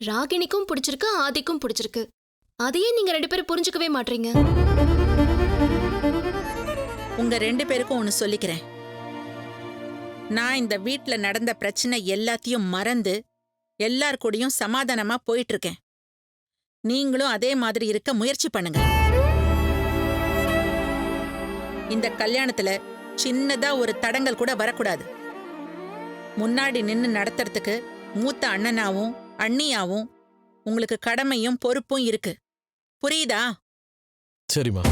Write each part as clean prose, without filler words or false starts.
ராகினிக்கும் பிடிச்சிருக்கு, ஆதிக்கும் பிடிச்சிருக்கு. அதையே நீங்க 2 பேரும் புரிஞ்சுக்கவே மாட்டீங்க. உங்க 2 பேருக்கும் ஒன்னு சொல்லிக்கிறேன். நான் இந்த வீட்ல நடந்த பிரச்சனை எல்லாத்தையும் மறந்து எல்லார் கூடயும் சமாதானமா போயிட்டு இருக்கேன். நீங்களும் அதே மாதிரி இருக்க முயற்சி பண்ணுங்க. இந்த கல்யாணத்துல சின்னதா ஒரு தடங்கல் கூட வரக்கூடாது. முன்னாடி நின்னு நடத்துறதுக்கு மூத்த அண்ணனாவும் அண்ணியாவும் உங்களுக்கு கடமையும் பொறுப்பும் இருக்கு. புரியுதா? சரிம்மா.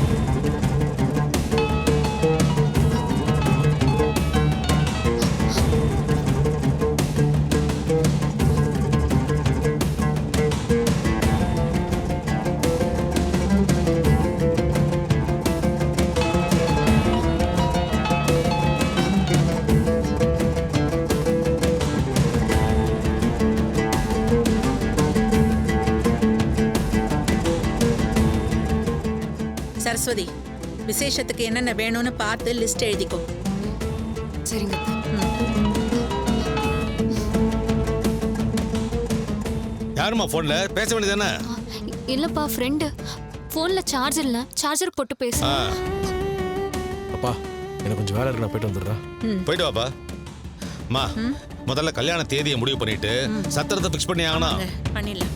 சரஸ்வதி, விசேஷத்துக்கு என்னென்ன வேணும்னு பார்த்து லிஸ்ட் எழுதிக்கோ. சரிங்க. யாருமா போன்ல பேச வேண்டியதானே? இல்லப்பா, ஃப்ரெண்டு. போன்ல சார்ஜ் இல்ல, சார்ஜர் போட்டு பேசு. அப்பா, எனக்கு கொஞ்சம் வேலை இருக்கு, நான் போயிட்டு வந்துடுறேன். போயிட்டு வாப்பா. மா, முதல்ல கல்யாண தேதியை முடிவு பண்ணிட்டு சத்திரத்தை பிக்ஸ் பண்ணி ஆகணும். பண்ணிடலாம்.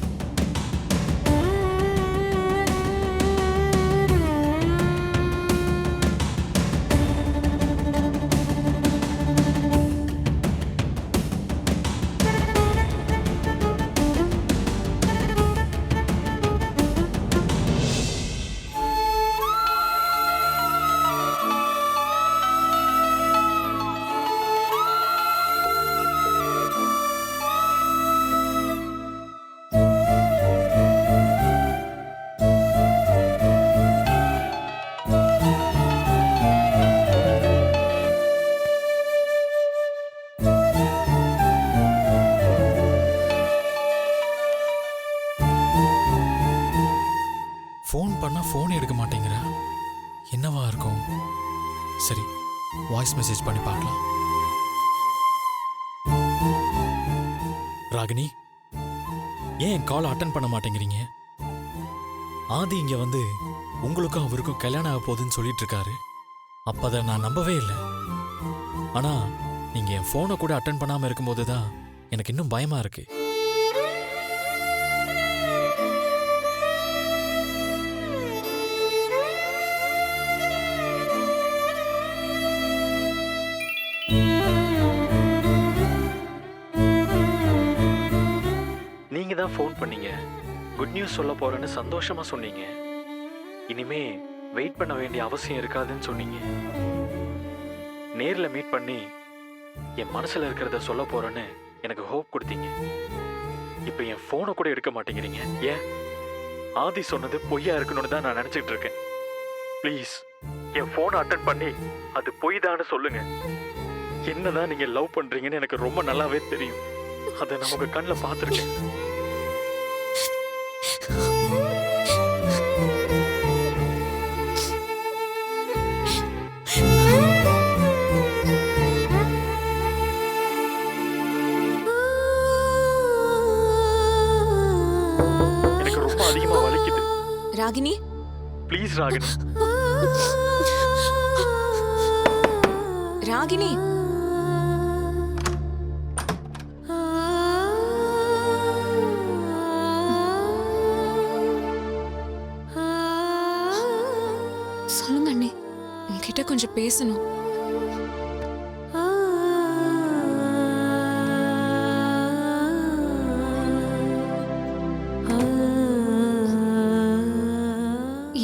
ஃபோன் பண்ணா ஃபோன் எடுக்க மாட்டேங்கிற. என்னவா இருக்கும்? சரி, வாய்ஸ் மெசேஜ் பண்ணி பார்க்கலாம். ராகினி, ஏன் கால் அட்டன் பண்ண மாட்டேங்கிறீங்க? ஆதி இங்க வந்து உங்களுக்கும் அவருக்கும் கல்யாணம் ஆக போகுதுன்னு சொல்லிட்டு இருக்காரு. அப்பதை நான் நம்பவே இல்லை. ஆனா நீங்க என் போனை கூட அட்டன் பண்ணாம இருக்கும்போது தான் எனக்கு இன்னும் பயமா இருக்கு. நீங்க தான் ஃபோன் பண்ணீங்க. குட் நியூஸ் சொல்ல போறேன்னு சந்தோஷமா சொன்னீங்க. இனிமே வெயிட் பண்ண வேண்டிய அவசியம் இருக்காதுன்னு சொன்னீங்க. நேர்ல மீட் பண்ணி என் மனசுல இருக்கிறத சொல்ல போறேன்னு எனக்கு ஹோப் கொடுத்தீங்க. இப்போ என் போனை கூட எடுக்க மாட்டேங்கிறீங்க. ஏன்? ஆதி சொன்னது பொய்யா இருக்கணும்னு தான் நான் நினைச்சிட்டு இருக்கேன். ப்ளீஸ் என் போனை அட்டன் பண்ணி அது பொய் தான்னு சொல்லுங்க. என்னதான் நீங்க லவ் பண்றீங்கன்னு எனக்கு ரொம்ப நல்லாவே தெரியும். அதை நான் உங்க கண்ணில் பார்த்துருக்கேன். எனக்கு ரொம்ப அதிகமா வலிக்குது. ராகினி, ப்ளீஸ் ராகினி. ராகினி, சொல்லுங்க அண்ணே. உன்கிட்ட கொஞ்சம் பேசணும்.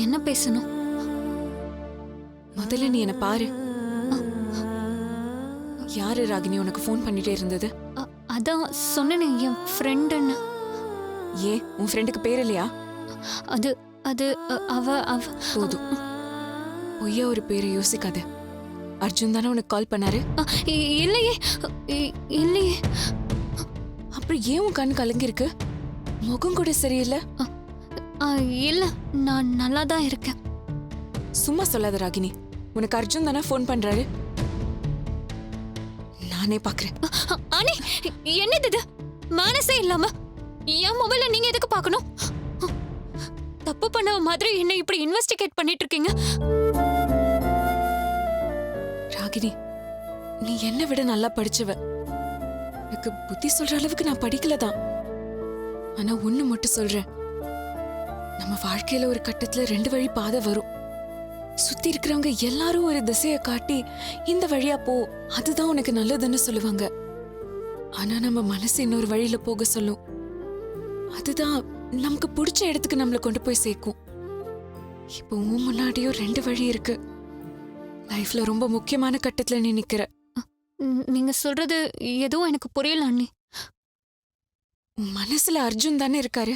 என்ன பேசணும்? முதல்ல நீ என்ன பாரு. யாரு ராகினி உனக்கு ஃபோன் பண்ணிட்டே இருந்தது? அதான் சொன்னேனே, என் ஃப்ரெண்டுன்னு. ஏன் உன் ஃப்ரெண்டுக்கு பேர் இல்லையா? அது அது அவ அவ போதும், பொய்யா ஒரு பேரை யோசிக்காத. அர்ஜுன் தானே உனக்கு கால் பண்ணாரு? இல்லையே, இல்லையே. அப்புறம் ஏன் உன் கண் கலங்கிருக்கு? முகம் கூட சரியில்லை. இல்ல, நான் நல்லா தான் இருக்கேன். சும்மா சொல்லாத ராகினி. உனக்கு அர்ஜுன் தானே ஃபோன் பண்றாரு? நானே பாக்குறேன். அனி, என்னது இது? மனசே இல்லாம என் மொபைல நீங்க எதுக்கு பார்க்கணும்? தப்பு பண்ண மாதிரி என்ன இப்படி இன்வெஸ்டிகேட் பண்ணிட்டு இருக்கீங்க? ராகினி, நீ என்னை விட நல்லா படிச்சவ. எனக்கு புத்தி சொல்ற அளவுக்கு நான் படிக்கலதான். ஆனா ஒண்ணு மட்டும் சொல்றேன், நம்ம வாழ்க்கையில ஒரு கட்டத்துல 2 வழி பாதை வரும். சுத்தி இருக்கிறவங்க எல்லாரும் ஒரு திசைய காட்டி இந்த வழியா போ, அதுதான் உனக்கு நல்லதுன்னு சொல்லுவாங்க. ஆனா நம்ம மனசு இன்னொரு வழியில போக சொல்லும். அதுதான் நமக்கு பிடிச்ச இடத்துக்கு நம்மளை கொண்டு போய் சேர்க்கும். இப்போ உன் முன்னாடியும் 2 வழி இருக்கு. லைஃப்ல ரொம்ப முக்கியமான கட்டத்துல நீ நிக்கிற. நீங்க சொல்றது எதுவும் எனக்கு புரியல அண்ணி. உன் மனசுல அர்ஜுன் தானே இருக்காரு.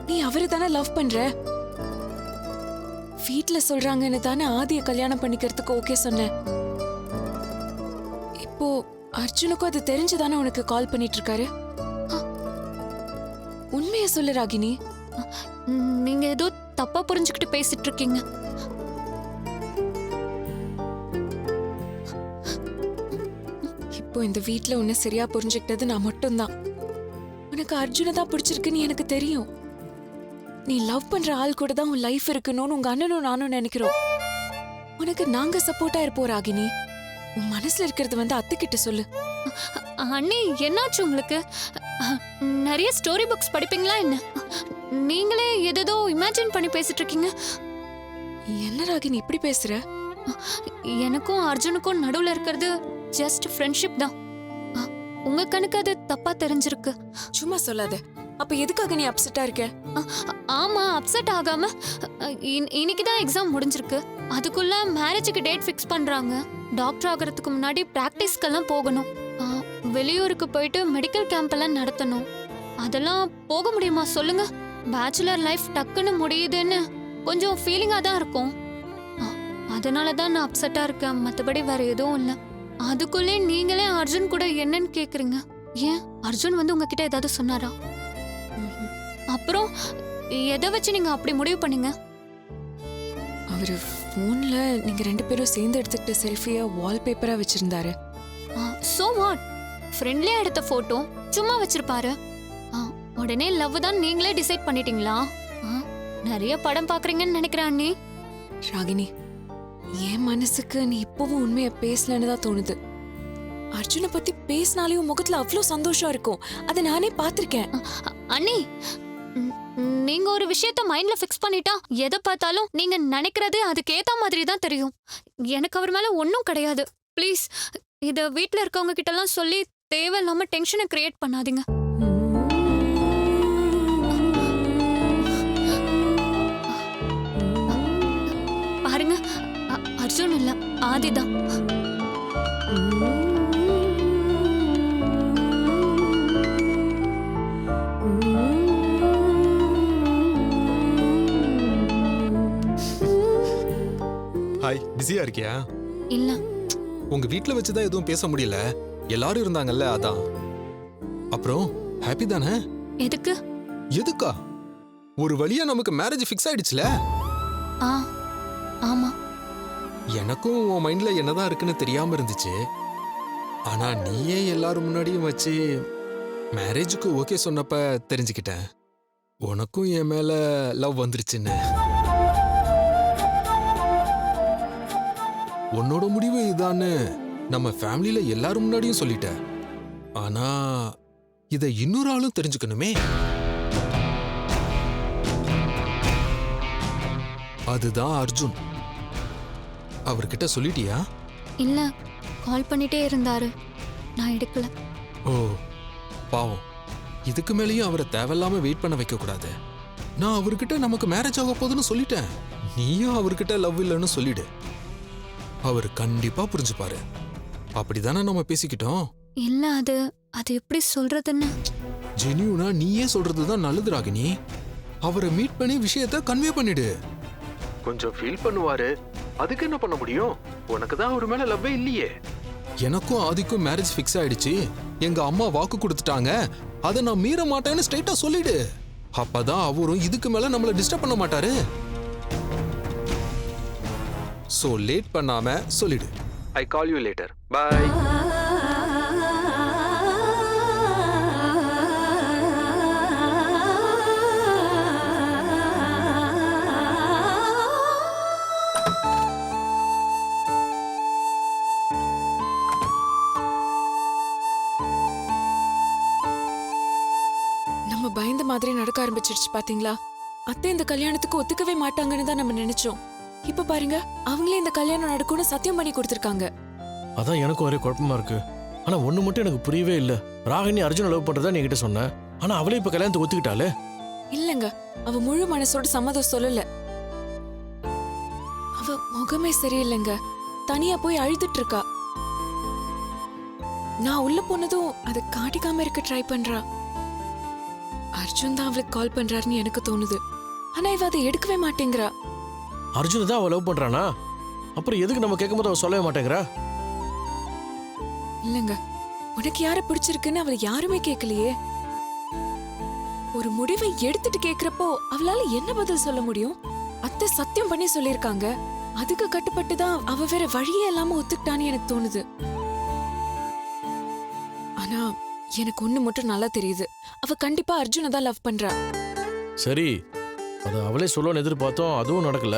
நீ அவரை தானே லவ் பண்ற. வீட்ல சொல்றாங்கன்னு தானே ஆதிய கல்யாணம் பண்ணிக்கிறதுக்கு ஓகே சொன்ன. இப்போ அர்ஜுனுக்கும் அது தெரிஞ்சுதானே உனக்கு கால் பண்ணிட்டு இருக்காரு. உண்மைய சொல்லு ராகினி. நீங்க ஏதோ தப்பா புரிஞ்சுக்கிட்டு பேசிட்டு இருக்கீங்க. இப்போ இந்த வீட்ல உன்னை சரியா புரிஞ்சுக்கிட்டது நான் மட்டும்தான். உனக்கு அர்ஜுனை தான் பிடிச்சிருக்குன்னு எனக்கு தெரியும். நீ லவ் பண்ற ஆள் கூட தான் உன் லைஃப் இருக்கணும்னு உங்க அண்ணனும் நானும் நினைக்கிறோம். உனக்கு நாங்க சப்போர்ட்டா இருப்போம் ராகினி. உன் மனசுல இருக்கிறது அத்தைக்கிட்ட சொல்லு. அண்ணி, என்னாச்சு உங்களுக்கு? நிறைய ஸ்டோரி புக்ஸ் படிப்பீங்களா என்ன? நீங்களே ஏதேதோ இமேஜின் பண்ணி பேசிட்டு இருக்கீங்க. என்ன ராகினி இப்படி பேசுற? எனக்கும் அர்ஜுனுக்கும் நடுவுல இருக்கிறது ஜஸ்ட் ஃப்ரெண்ட்ஷிப் தான். உங்க கணக்கு அது தப்பா தெரிஞ்சிருக்கு. சும்மா சொல்லாத. அப்ப எதுக்காக நீ அப்செட்டா இருக்க? ஆமா, அப்செட் ஆகாம இன்னைக்கு தான் எக்ஸாம் முடிஞ்சிருக்கு. அதுக்குள்ள மேரேஜுக்கு டேட் ஃபிக்ஸ் பண்றாங்க. டாக்டர் ஆகிறதுக்கு முன்னாடி பிராக்டிஸ்க்கெல்லாம் போகணும். வெளியூருக்கு போயிட்டு மெடிக்கல் கேம்ப் எல்லாம் நடத்தணும். அதெல்லாம் போக முடியுமா சொல்லுங்க? பேச்சுலர் லைஃப் டக்குன்னு முடியுதுன்னு கொஞ்சம் ஃபீலிங்கா தான் இருக்கும். அதனால தான் நான் அப்செட்டா இருக்கேன். மற்றபடி வேற எதுவும் இல்லை. அதுக்குள்ளே நீங்களே அர்ஜுன் கூட என்னன்னு கேக்குறீங்க. ஏன் அர்ஜுன் உங்ககிட்ட ஏதாவது சொன்னாரா? அப்புறம் எதை வச்சு நீங்க அப்படி முடிவு பண்ணீங்க? அவரு போன்ல நீங்க 2 பேரும் சேர்ந்து எடுத்துக்கிட்ட செல்ஃபிய வால்பேப்பரா வச்சிருந்தாரு. So what? ஃப்ரெண்ட்லியா எடுத்த போட்டோ சும்மா வச்சிருப்பாரு. உடனே லவ் தான் நீங்களே டிசைட் பண்ணிட்டீங்களா? நிறைய படம் பாக்குறீங்கன்னு நினைக்கிறேன் அண்ணி. ராகினி, என் மனசுக்கு நீ இப்பவும் உண்மைய பேசலன்னு தான் தோணுது. அர்ஜுனை பத்தி பேசினாலே உன் முகத்துல அவ்வளோ சந்தோஷம் இருக்கும். அதை நானே பார்த்திருக்கேன். அண்ணி, நீங்க ஒரு விஷயத்த மைண்ட்ல ஃபிக்ஸ் பண்ணிட்டா எதை பார்த்தாலும் நீங்க நினைக்கிறது அதுக்கு ஏத்த மாதிரி தான் தெரியும். எனக்கு அவர் மேல ஒன்னும் கிடையாது. ப்ளீஸ் இத வீட்ல இருக்கவங்க கிட்ட எல்லாம் சொல்லி தேவையில்லாம டென்ஷனை கிரியேட் பண்ணாதீங்க. பாருங்க, அர்ஜுன் இல்ல, ஆதிதான். ஹாய், பிஸியா இருக்கியா? இல்ல, உங்க வீட்ல வச்சுதான் எதுவும் பேச முடியல. எல்லாரும் இருந்தாங்கல்ல, அதான். அப்புறம் ஹாப்பி தானே? எதுக்கு? எதுக்கா? ஒரு வழியா நமக்கு மேரேஜ் ஃபிக்ஸ் ஆயிடுச்சுல. ஆமா. எனக்கும் உன் மைண்ட்ல என்னதான் இருக்குன்னு தெரியாம இருந்துச்சு. ஆனா நீயே எல்லாரும் முன்னாடியும் வச்சு மேரேஜுக்கு ஓகே சொன்னப்ப தெரிஞ்சுக்கிட்டேன் உனக்கும் என் மேல லவ் வந்துருச்சுன்னு. உன்னோட முடிவு இதான்னு நம்ம ஃபேமிலியில எல்லாரும் முன்னாடியும் சொல்லிட்ட. ஆனா இத இன்னொரு ஆளும் தெரிஞ்சுக்கணுமே. அதுதான் அர்ஜுன். அவர்கிட்ட சொல்லிட்டியா? இல்ல, கால் பண்ணிட்டே இருந்தாரு, நான் எடுக்கல. ஓ பாவம். இதுக்கு மேலேயும் அவரை தேவையில்லாம வெயிட் பண்ண வைக்க கூடாது. நான் அவர்கிட்ட நமக்கு மேரேஜ் ஆக போகுதுன்னு சொல்லிட்டேன். நீயும் அவர்கிட்ட லவ் இல்லைன்னு சொல்லிடு. அவர் கண்டிப்பா புரிஞ்சுப்பாரு. அப்படிதானே நம்ம பேசிக்கிட்டோம். இல்ல, அது எப்படி சொல்றதுன்னு. ஜெனியூனா நீயே சொல்றதுதான் நல்லது ராகினி. அவரை மீட் பண்ணி விஷயத்த கன்வே பண்ணிடு. கொஞ்சம் ஃபீல் பண்ணுவாரு. அதுக்கு என்ன பண்ண முடியும்? உனக்கு தான் அவர் மேல லவ்வே இல்லையே. எனக்கும் ஆதிக்கும் மேரேஜ் ஃபிக்ஸ் ஆயிடுச்சு. எங்க அம்மா வாக்கு கொடுத்துட்டாங்க. அதை நான் மீற மாட்டேன்னு ஸ்ட்ரைட்டா சொல்லிடு. அப்பதான் அவரும் இதுக்கு மேல நம்மள டிஸ்டர்ப் பண்ண மாட்டாரு. சோ லேட் பண்ணாம சொல்லிடு. ஐ கால் யூ லேட்டர். பை. நம்ம பயந்த மாதிரி நடக்க ஆரம்பிச்சிருச்சு பாத்தீங்களா? அத்தை இந்த கல்யாணத்துக்கு ஒத்துக்கவே மாட்டாங்கன்னு தான் நம்ம நினைச்சோம். இப்ப பாருங்க, அவங்களே இந்த கல்யாணம் நடக்கும்னு சத்தியம் பண்ணி கொடுத்திருக்காங்க. அதான் எனக்கும் ஒரே குழப்பமா இருக்கு. ஆனா ஒண்ணு மட்டும் எனக்கு புரியவே இல்ல. ராகினி அர்ஜுன் லவ் பண்றதா நீ கிட்ட சொன்ன. ஆனா அவளே இப்ப கல்யாணத்துக்கு ஒத்துக்கிட்டாளே. இல்லங்க, அவ முழு மனசோட சம்மதம் சொல்லல. அவ முகமே சரியில்லைங்க. தனியா போய் அழுதுட்டு இருக்கா. நான் உள்ள போனதும் அதை காட்டிக்காம இருக்க ட்ரை பண்றா. அர்ஜுன் தான் அவளுக்கு கால் பண்றாருன்னு எனக்கு தோணுது. ஆனா இவ அதை எடுக்கவே மாட்டேங்கிறா. அர்ஜுன் தான் அவ லவ் பண்றானா? அப்புறம் எதுக்கு நம்ம கேட்கும்போது அவ சொல்லவே மாட்டேங்கிறா? இல்லங்க, உனக்கு யார பிடிச்சிருக்குன்னு அவளை யாருமே கேட்கலையே. ஒரு முடிவை எடுத்துட்டு கேக்குறப்போ அவளால என்ன பதில் சொல்ல முடியும்? அத்தை சத்தியம் பண்ணி சொல்லிருக்காங்க. அதுக்கு கட்டுப்பட்டுதான் அவ வேற வழியே இல்லாம ஒத்துக்கிட்டான்னு எனக்கு தோணுது. ஆனா எனக்கு ஒண்ணு மட்டும் நல்லா தெரியுது. அவ கண்டிப்பா அர்ஜுனை தான் லவ் பண்றா. சரி, அது அவளே சொல்லணும்னு எதிர்பார்த்தோம். அதுவும் நடக்கல.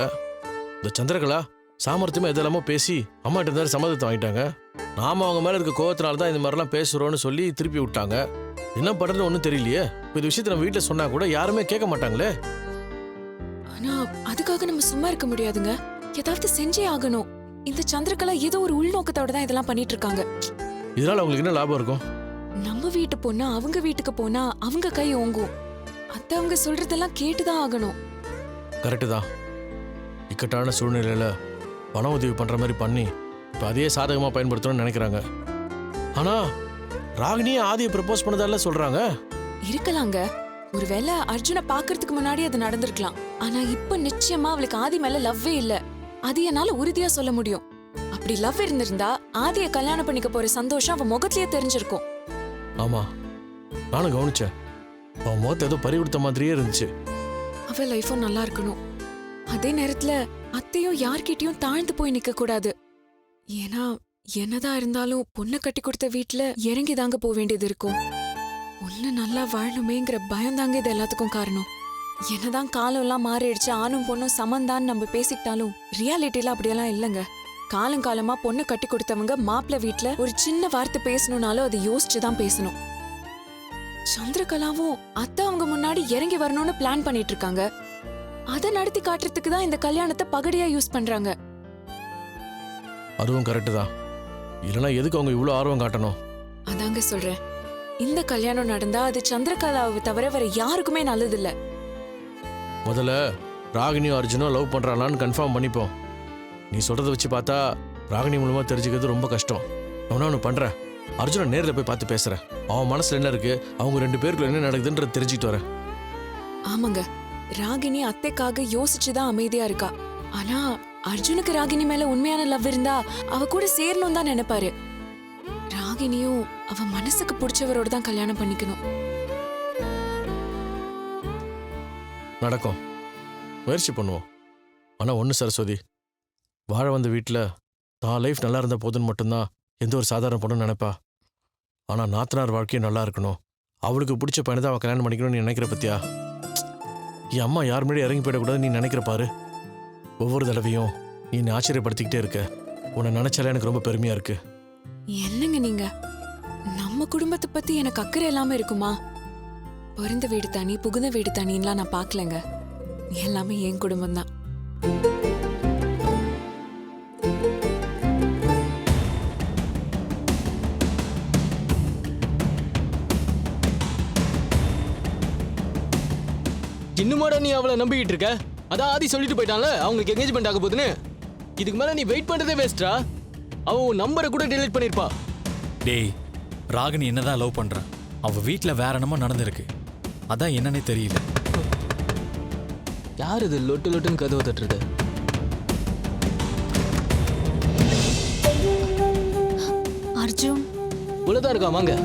இந்த சந்திரகலா சாமர்த்தியமா எதெல்லாமோ பேசி அம்மாட்ட இருந்தாரு சம்மதத்தை வாங்கிட்டாங்க. நாம அவங்க மேல இருக்க கோவத்தினால தான் இந்த மாதிரிலாம் பேசுறோம்னு சொல்லி திருப்பி விட்டாங்க. என்ன பண்றது ஒன்றும் தெரியலையே. இப்போ இந்த விஷயத்தை நம்ம வீட்டில் சொன்னா கூட யாருமே கேட்க மாட்டாங்களே. ஆனா அதுக்காக நம்ம சும்மா இருக்க முடியாதுங்க. ஏதாவது செஞ்சே ஆகணும். இந்த சந்திரகலா ஏதோ ஒரு உள்நோக்கத்தோட தான் இதெல்லாம் பண்ணிட்டு இருக்காங்க. இதனால அவங்களுக்கு என்ன லாபம் இருக்கும்? நம்ம வீட்டு பொண்ணா அவங்க வீட்டுக்கு போனா அவங்க கை ஓங்கும். அத்தை அவங்க சொல்றதெல்லாம் கேட்டுதான் ஆகணும். கரெக்டு தான். இக்கட்டான சூழ்நிலையில பண உதவி பண்ற மாதிரி பண்ணி இப்போ அதையே சாதகமா பயன்படுத்தணும்னு நினைக்கிறாங்க. ஆனா ராகினியே ஆதியை ப்ரப்போஸ் பண்ணதால சொல்றாங்க. இருக்கலாங்க. ஒருவேளை அர்ஜுனை பாக்குறதுக்கு முன்னாடி அது நடந்திருக்கலாம். ஆனா இப்ப நிச்சயமா அவளுக்கு ஆதி மேல லவ்வே இல்ல. அது என்னால உறுதியா சொல்ல முடியும். அப்படி லவ் இருந்திருந்தா ஆதிய கல்யாணம் பண்ணிக்க போற சந்தோஷம் அவ முகத்திலேயே தெரிஞ்சிருக்கும். ஆமா, நானும் கவனிச்சேன். அவன் முகத்தை ஏதோ பறி கொடுத்த மாதிரியே இருந்துச்சு. அவ லைஃபும் நல்லா இருக்கணும். அதே நேரத்துல அத்தையும் யார்கிட்டயும் தாழ்ந்து போய் நிக்க கூடாது. ஏன்னா என்னதான் இருந்தாலும் பொண்ணை கட்டி கொடுத்த வீட்டுல இறங்கி தாங்க போக வேண்டியது இருக்கும். ஒண்ணு நல்லா வாழணுமேங்கிற பயம் தாங்க இது எல்லாத்துக்கும் காரணம். என்னதான் காலம் எல்லாம் மாறிடுச்சு, ஆணும் பொண்ணும் சமந்தான்னு நம்ம பேசிக்கிட்டாலும் ரியாலிட்டியில அப்படியெல்லாம் இல்லைங்க. காலங்காலமா பொண்ணை கட்டி கொடுத்தவங்க மாப்பிள்ள வீட்டுல ஒரு சின்ன வார்த்தை பேசணும்னாலும் அதை யோசிச்சுதான் பேசணும். சந்திரகலாவும் அத்தை அவங்க முன்னாடி இறங்கி வரணும்னு பிளான் பண்ணிட்டு இருக்காங்க. அதை நடத்தி காட்டுறதுக்கு தான் இந்த கல்யாணத்தை பகடியா யூஸ் பண்றாங்க. அதுவும் கரெக்டு தான். இல்லைன்னா எதுக்கு அவங்க இவ்வளோ ஆர்வம் காட்டணும்? அதாங்க சொல்றேன். இந்த கல்யாணம் நடந்தா அது சந்திரகலாவை தவிர வேற யாருக்குமே நல்லதில்ல. முதல்ல ராகினியும் அர்ஜுனும் லவ் பண்றாங்களான்னு கன்ஃபார்ம் பண்ணிப்போம். நீ சொல்றதை வச்சு பார்த்தா ராகினி மூலமா தெரிஞ்சுக்கிறது ரொம்ப கஷ்டம். நான் ஒன்று பண்றேன், அர்ஜுனை நேரில் போய் பார்த்து பேசுறேன். அவன் மனசுல என்ன இருக்கு, அவங்க ரெண்டு பேருக்குள்ள என்ன நடக்குதுன்றது தெரிஞ்சுட்டு வரேன். ஆமாங்க, ராகினி அத்தைக்காக யோசிச்சுதான் அமைதியா இருக்கா. ஆனா அர்ஜுனுக்கு ராகினி மேல உண்மையான லவ் இருந்தா அவ கூட சேரணும் தான் நினைப்பாரு. ராகினியும் அவ மனசுக்கு பிடிச்சவரோட தான் கல்யாணம் பண்ணிக்கணும். நடக்கும், முயற்சி பண்ணுவோம். ஆனா ஒன்று சரஸ்வதி, வாழ வந்த வீட்டில் தான் லைஃப் நல்லா இருந்தால் போதுன்னு மட்டும்தான் எந்த ஒரு சாதாரண பொண்ணு நினைப்பா. ஆனால் நாத்தனார் வாழ்க்கையும் நல்லா இருக்கணும், அவளுக்கு பிடிச்ச பையனை தான் அவள் கல்யாணம் பண்ணிக்கணும்னு நீ நினைக்கிற பத்தியா? என் அம்மா யார் முன்னாடி இறங்கி போயிடக்கூடாதுன்னு நீ நினைக்கிற பாரு. ஒவ்வொரு தடவையும் நீ என்னை ஆச்சரியப்படுத்திக்கிட்டே இருக்க. உன்னை நினைச்சாலே எனக்கு ரொம்ப பெருமையா இருக்கு. என்னங்க நீங்க? நம்ம குடும்பத்தை பத்தி எனக்கு அக்கறை இல்லாம இருக்குமா? பிறந்த வீடு தனி, புகுந்த வீடு தனின்லாம் நான் பார்க்கலங்க. எல்லாமே என் குடும்பம் தான். இன்னுமாடா நீ அவளை நம்பிக்கிட்டு இருக்க? அதான் ஆதி சொல்லிட்டு போயிட்டான்ல அவங்களுக்கு எங்கேஜ்மெண்ட் ஆக போகுதுன்னு. இதுக்கு மேல நீ வெயிட் பண்றதே வேஸ்ட்ரா. அவன் உன் நம்பரை கூட டெலீட் பண்ணிருப்பா. டேய், ராகினி என்னதான் லவ் பண்றான். அவ வீட்ல வேற என்னமோ நடந்திருக்கு. அதான் என்னன்னே தெரியல. யார் இது லொட்டு லொட்டுன்னு கதவை தட்டுறது? அர்ஜுன் உள்ளதான் இருக்கா, வாங்க.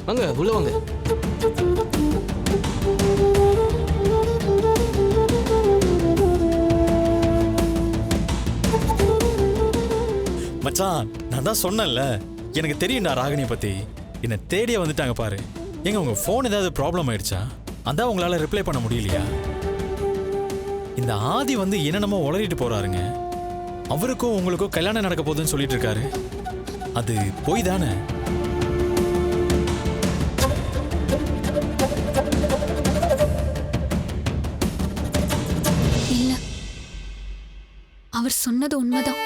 வாங்க, உள்ள வாங்க. மச்சான் நான் தான் சொன்னேன்ல, எனக்கு தெரியும்டா ராகினியை பத்தி. என்ன தேடியே வந்துட்டாங்க பாரு. எங்க உங்க ஃபோன் ஏதாவது ப்ராப்ளம் ஆயிடுச்சா? அதான் உங்களால ரிப்ளை பண்ண முடியலையா? இந்த ஆதி வந்து என்னென்னமோ உளறிட்டு போறாருங்க. அவருக்கும் உங்களுக்கும் கல்யாணம் நடக்க போகுதுன்னு சொல்லிட்டு இருக்காரு. அது போய் தானே? இல்ல, அவர் சொன்னது உண்மைதான்.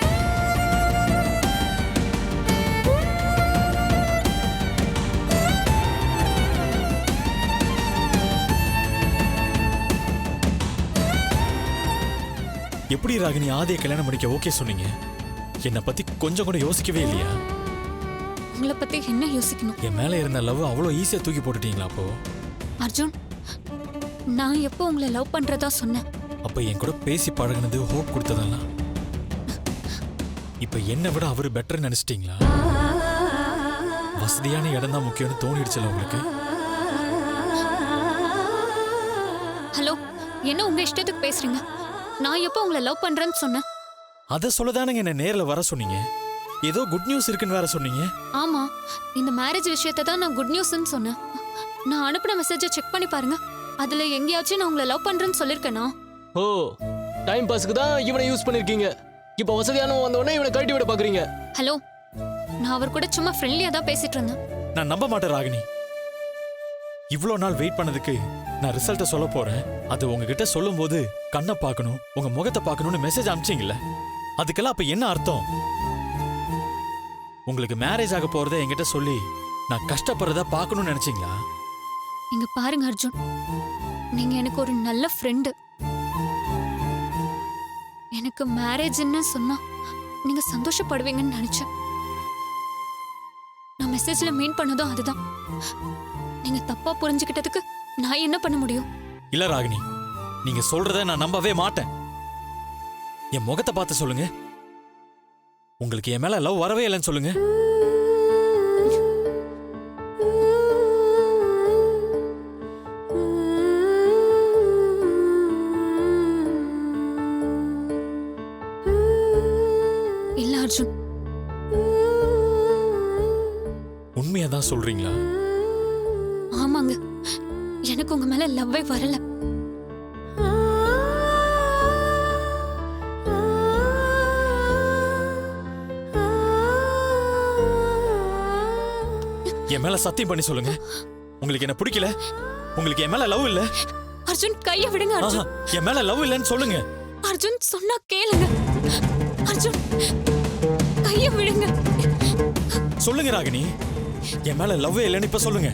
எப்படி ராகினி ஆதியை கல்யாணம் பண்ணிக்க ஓகே சொன்னீங்க? என்னை பத்தி கொஞ்சம் கூட யோசிக்கவே இல்லையா? உங்களை பத்தி என்ன யோசிக்கணும்? என் மேல இருந்த லவ் அவ்வளோ ஈஸியா தூக்கி போட்டுட்டீங்களா அப்போ? அர்ஜுன், நான் எப்போ உங்களை லவ் பண்றதா சொன்னேன்? அப்ப என் கூட பேசி பழகுனது, ஹோப் கொடுத்ததெல்லாம் இப்ப என்னை விட அவரு பெட்டர் நினைச்சிட்டீங்களா? வசதியான இடம் தான் முக்கியம்னு தோணிடுச்சுல உங்களுக்கு? ஹலோ, என்ன உங்க இஷ்டத்துக்கு பேசுறீங்க? நான் எப்போ உங்களை லவ் பண்றேன்னு சொன்னேன்? அதை சொல்லதானுங்க என்ன நேர்ல வர சொன்னீங்க. ஏதோ குட் நியூஸ் இருக்குன்னு வேற சொன்னீங்க. ஆமா, இந்த மேரேஜ் விஷயத்தை தான் நான் குட் நியூஸ்னு சொன்னேன். நான் அனுப்பின மெசேஜை செக் பண்ணி பாருங்க. அதுல எங்கேயாச்சும் நான் உங்களை லவ் பண்றேன்னு சொல்லிருக்கேனா? ஓ, டைம் பாஸ்க்கு தான் இவனை யூஸ் பண்ணிருக்கீங்க. இப்போ வசதியானவன் வந்தோடனே இவனை கழட்டி விட பாக்குறீங்க. ஹலோ, நான் அவர் கூட சும்மா ஃப்ரெண்ட்லியா தான் பேசிட்டு இருந்தேன். நான் நம்ப மாட்டேன் ராகினி. இவ்வளோ நாள் வெயிட் பண்ணதுக்கு நான் ரிசல்ட்டை சொல்ல போறேன். அது உங்ககிட்ட சொல்லும் போது கண்ணை பார்க்கணும், உங்க முகத்தை பார்க்கணும்னு மெசேஜ் அனுப்பிச்சிங்கல்ல, அதுக்கெல்லாம் அப்ப என்ன அர்த்தம்? உங்களுக்கு மேரேஜ் ஆக போறதை என்கிட்ட சொல்லி நான் கஷ்டப்படுறத பார்க்கணும்னு நினைச்சீங்களா? இங்க பாருங்க அர்ஜுன், நீங்க எனக்கு ஒரு நல்ல ஃப்ரெண்டு. எனக்கு மேரேஜ்னு சொன்னா நீங்க சந்தோஷப்படுவீங்கன்னு நினைச்சேன். நான் மெசேஜ்ல மீன் பண்ணதும் அதுதான். நீங்க தப்பா புரிஞ்சுக்கிட்டதுக்கு நான் என்ன பண்ண முடியும்? இல்ல ராகினி, நீங்க சொல்றத நான் நம்பவே மாட்டேன். என் முகத்தை பார்த்து சொல்லுங்க. உங்களுக்கு என் மேல லவ் வரவே இல்லைன்னு சொல்லுங்க. இல்ல அர்ஜுன். உண்மையாதான் சொல்றீங்களா? ஆமாங்க, எனக்கு உங்க மேல லவ்வே வரல. என் மேல சத்தியம் பண்ணி சொல்லுங்க. உங்களுக்கு என்ன பிடிக்கல? உங்களுக்கு என் மேல லவ் இல்ல? அர்ஜுன், கைய விடுங்க அர்ஜுன். என் மேல லவ் இல்லன்னு சொல்லுங்க. அர்ஜுன், சொன்னா கேளுங்க. அர்ஜுன், கைய விடுங்க. சொல்லுங்க ராகினி, என் மேல லவ்வே இல்லைன்னு இப்ப சொல்லுங்க.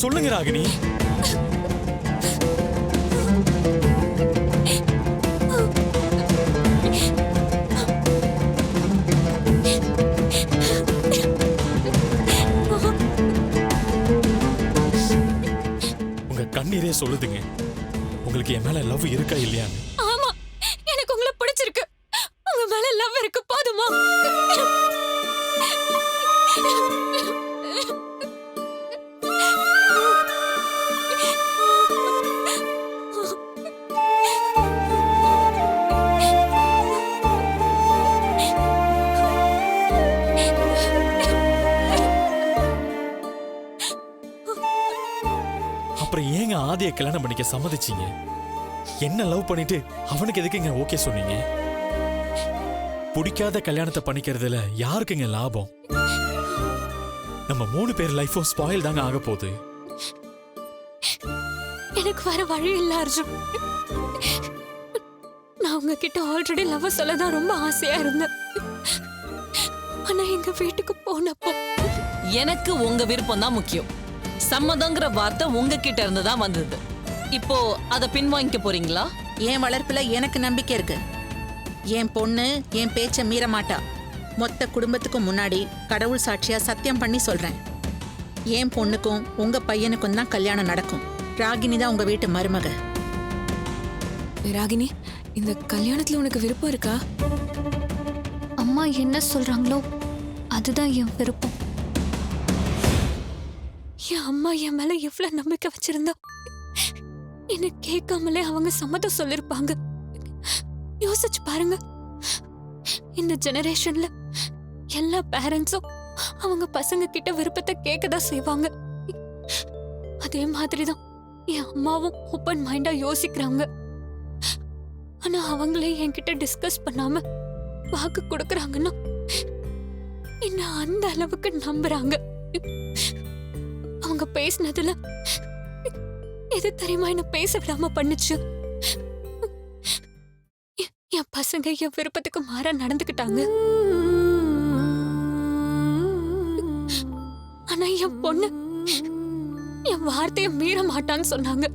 சொல்லுங்க ராகினி. உங்க கண்ணீரே சொல்லுதுங்க உங்களுக்கு என் மேல லவ் இருக்கா இல்லையான்னு. ஆமா, எனக்கு உங்களை பிடிச்சிருக்கு. உங்க மேல லவ் இருக்கு, போதுமா? அப்புறம் ஏங்க ஆதியை கல்யாணம் பண்ணிக்க சம்மதிச்சீங்க? என்ன லவ் பண்ணிட்டு அவனுக்கு எதுக்குங்க ஓகே சொன்னீங்க? பிடிக்காத கல்யாணத்தை பண்ணிக்கிறதுல யாருக்குங்க லாபம்? நம்ம 3 பேர் லைஃபும் ஸ்பாயில் தாங்க ஆக போகுது. எனக்கு வர வழி இல்ல அர்ஜுன். நான் உங்ககிட்ட ஆல்ரெடி லவ் சொல்லதான் ரொம்ப ஆசையா இருந்தேன். ஆனா எங்க வீட்டுக்கு போனப்போ எனக்கு உங்க விருப்பம் தான் முக்கியம். சம்மதங்கிற வார்த்தை உங்ககிட்ட இருந்து தான் வந்தது. இப்போ அதை பின்வாங்கிக்க போறீங்களா? என் வளர்ப்புல எனக்கு நம்பிக்கை இருக்கு. என் பொண்ணு என் பேச்ச மீற மாட்டா. மொத்த குடும்பத்துக்கும் முன்னாடி கடவுள் சாட்சியா சத்தியம் பண்ணி சொல்றேன். என் பொண்ணுக்கும் உங்க பையனுக்கும் தான் கல்யாணம் நடக்கும். ராகினி தான் உங்க வீட்டு மருமக. ராகினி, இந்த கல்யாணத்துல உனக்கு விருப்பம் இருக்கா? அம்மா என்ன சொல்றாங்களோ அதுதான் என் விருப்பம். என் அம்மா என் மேல எவ்வளவு நம்பிக்கை வச்சிருந்தா என்ன கேட்காமலே அவங்க சம்மதம் சொல்லிருப்பாங்க. யோசிச்சு பாருங்க, இந்த ஜெனரேஷன்ல எல்லா பேரண்ட்ஸும் அவங்க பசங்க கிட்ட விருப்பத்தை கேட்கதான் செய்வாங்க. அதே மாதிரிதான் என் அம்மாவும் ஓப்பன் மைண்டா யோசிக்கிறாங்க. ஆனா அவங்களே என்கிட்ட டிஸ்கஸ் பண்ணாம வாக்கு கொடுக்கறாங்கன்னா என்ன அந்த அளவுக்கு நம்புறாங்க. அவங்க பேசினதுல எது தெரியுமா என்ன பேச விடாம பண்ணுச்சு? என் பசங்க என் விருப்பத்துக்கு மாறா நடந்துக்கிட்டாங்க. ஆனா என் பொண்ணு என் வார்த்தையை மீற மாட்டான்னு சொன்னாங்க.